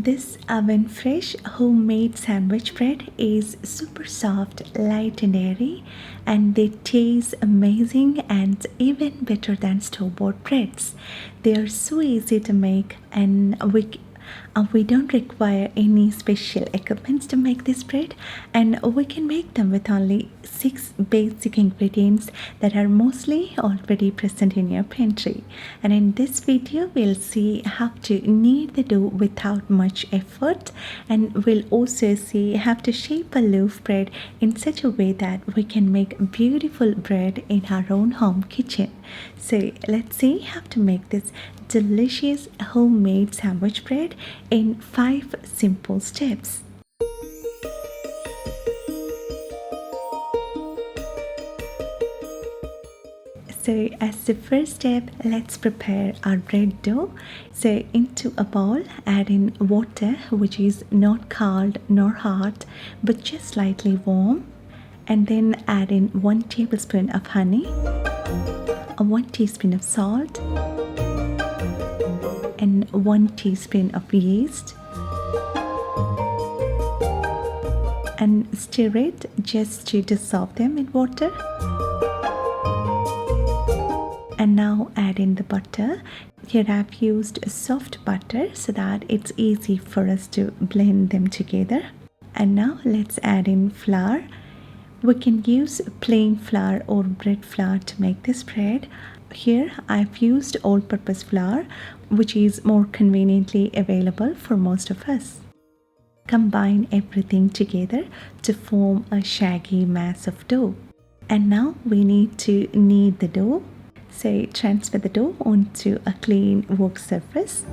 This oven fresh homemade sandwich bread is super soft, light and airy, and they taste amazing and even better than store-bought breads. They are so easy to make, and we don't require any special equipment to make this bread, and we can make them with only 6 basic ingredients that are mostly already present in your pantry. And in this video we'll see how to knead the dough without much effort, and we'll also see how to shape a loaf bread in such a way that we can make beautiful bread in our own home kitchen. So let's see how to make this delicious homemade sandwich bread in 5 simple steps. So as the first step, let's prepare our bread dough. So into a bowl, add in water which is not cold nor hot but just slightly warm, and then add in 1 tablespoon of honey, 1 teaspoon of salt, and 1 teaspoon of yeast, and stir it just to dissolve them in water. And now add in the butter. Here I've used soft butter so that it's easy for us to blend them together. And now let's add in flour. We can use plain flour or bread flour to make this bread. Here I've used all-purpose flour, which is more conveniently available for most of us. Combine everything together to form a shaggy mass of dough. And now we need to knead the dough. So transfer the dough onto a clean work surface.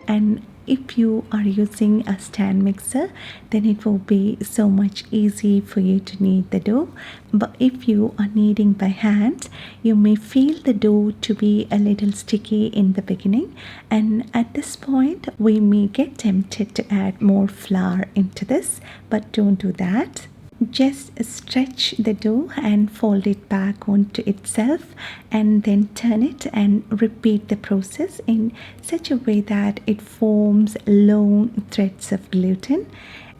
And if you are using a stand mixer, then it will be so much easy for you to knead the dough. But if you are kneading by hand, you may feel the dough to be a little sticky in the beginning, and at this point we may get tempted to add more flour into this, but don't do that. Just stretch the dough and fold it back onto itself, and then turn it and repeat the process in such a way that it forms long threads of gluten.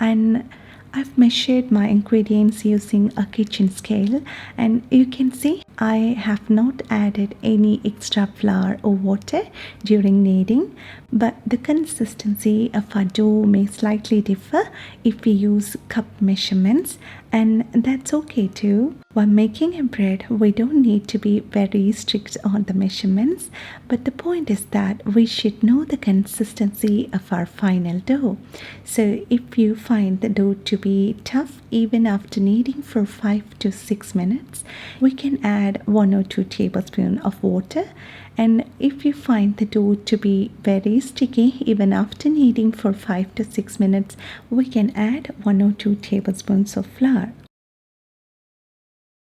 And I've measured my ingredients using a kitchen scale, and you can see I have not added any extra flour or water during kneading, but the consistency of our dough may slightly differ if we use cup measurements, and that's okay too. While making a bread, we don't need to be very strict on the measurements, but the point is that we should know the consistency of our final dough. So if you find the dough to be tough even after kneading for 5 to 6 minutes, we can add 1 or 2 tablespoons of water. And if you find the dough to be very sticky even after kneading for 5 to 6 minutes, we can add 1 or 2 tablespoons of flour.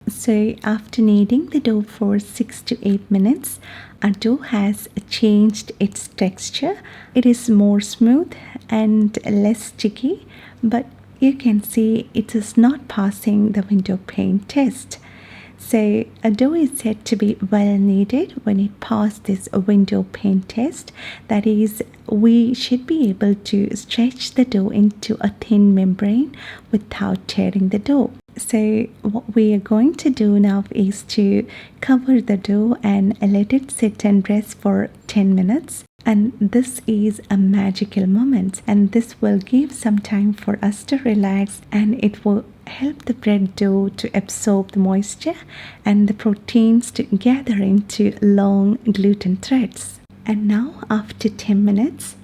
So after kneading the dough for 6 to 8 minutes, our dough has changed its texture. It is more smooth and less sticky, but you can see it is not passing the window pane test. So a dough is said to be well kneaded when it passed this window pane test. That is, we should be able to stretch the dough into a thin membrane without tearing the dough. So what we are going to do now is to cover the dough and let it sit and rest for 10 minutes. And this is a magical moment, and this will give some time for us to relax, and it will help the bread dough to absorb the moisture and the proteins to gather into long gluten threads. And now after 10 minutes,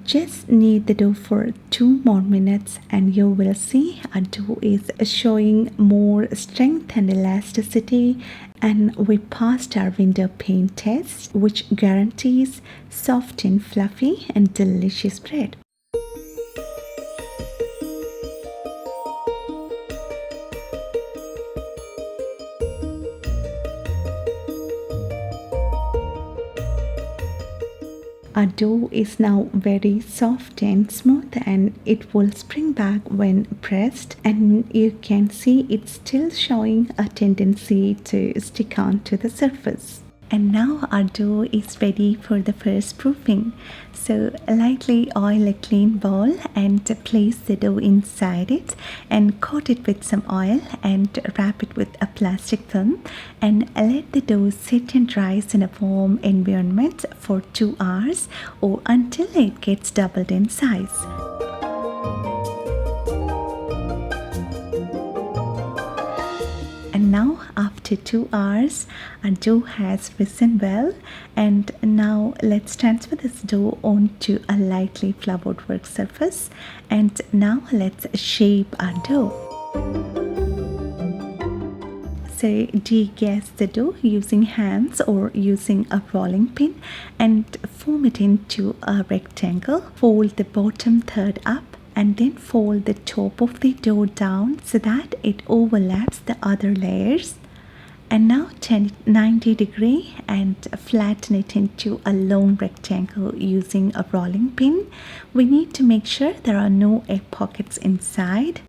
just knead the dough for 2 more minutes, and you will see our dough is showing more strength and elasticity, and we passed our window pane test, which guarantees soft and fluffy and delicious bread. Our dough is now very soft and smooth, and it will spring back when pressed, and you can see it's still showing a tendency to stick on to the surface. And now our dough is ready for the first proofing. So lightly oil a clean bowl and place the dough inside it and coat it with some oil and wrap it with a plastic film and let the dough sit and rise in a warm environment for 2 hours or until it gets doubled in size. And now after 2 hours our dough has risen well, and now let's transfer this dough onto a lightly floured work surface, and now let's shape our dough. So degas the dough using hands or using a rolling pin and form it into a rectangle. Fold the bottom third up and then fold the top of the dough down so that it overlaps the other layers. And now turn it 90 degrees and flatten it into a long rectangle using a rolling pin. We need to make sure there are no air pockets inside.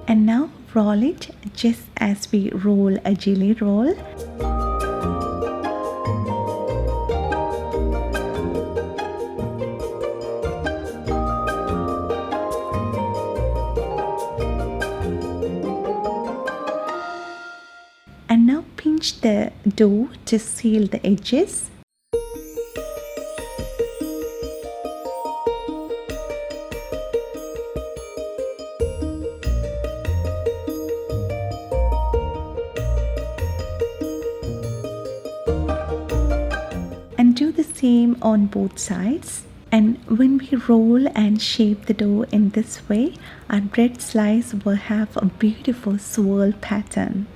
And now roll it just as we roll a jelly roll. And now pinch the dough to seal the edges. And do the same on both sides. And when we roll and shape the dough in this way, our bread slice will have a beautiful swirl pattern.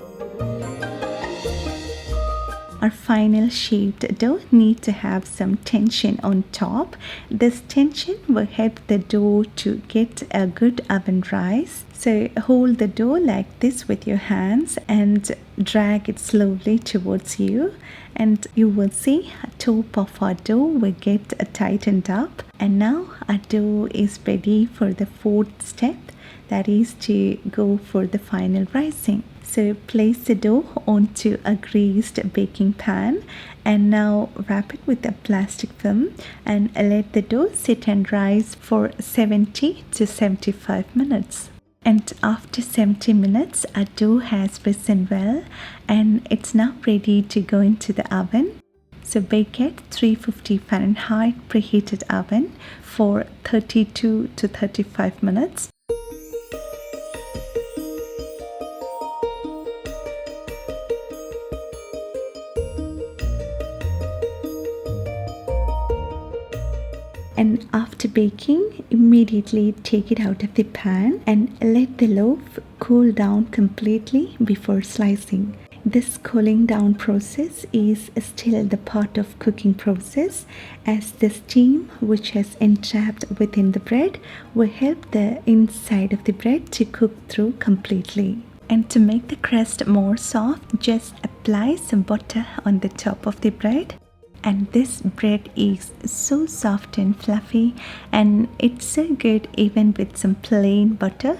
Our final shaped dough needs to have some tension on top. This tension will help the dough to get a good oven rise. So hold the dough like this with your hands and drag it slowly towards you, and you will see the top of our dough will get tightened up. And now our dough is ready for the fourth step, that is to go for the final rising. So place the dough onto a greased baking pan and now wrap it with a plastic film and let the dough sit and rise for 70 to 75 minutes. And after 70 minutes, our dough has risen well and it's now ready to go into the oven. So bake at 350 Fahrenheit preheated oven for 32 to 35 minutes. And after baking, immediately take it out of the pan and let the loaf cool down completely before slicing. This cooling down process is still the part of cooking process, as the steam which has entrapped within the bread will help the inside of the bread to cook through completely. And to make the crust more soft, just apply some butter on the top of the bread. And this bread is so soft and fluffy, and it's so good even with some plain butter.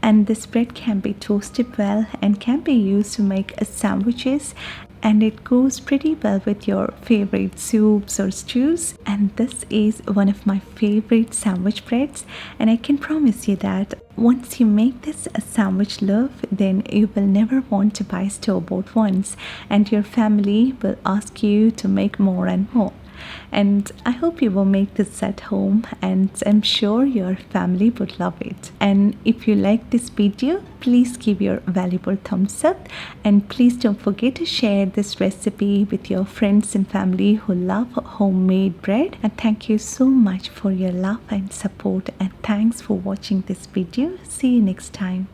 And this bread can be toasted well and can be used to make sandwiches, and it goes pretty well with your favorite soups or stews. And this is one of my favorite sandwich breads, and I can promise you that once you make this a sandwich loaf, then you will never want to buy store-bought ones, and your family will ask you to make more and more. And I hope you will make this at home, and I'm sure your family would love it. And if you like this video, please give your valuable thumbs up, and please don't forget to share this recipe with your friends and family who love homemade bread. And thank you so much for your love and support, and thanks for watching this video. See you next time.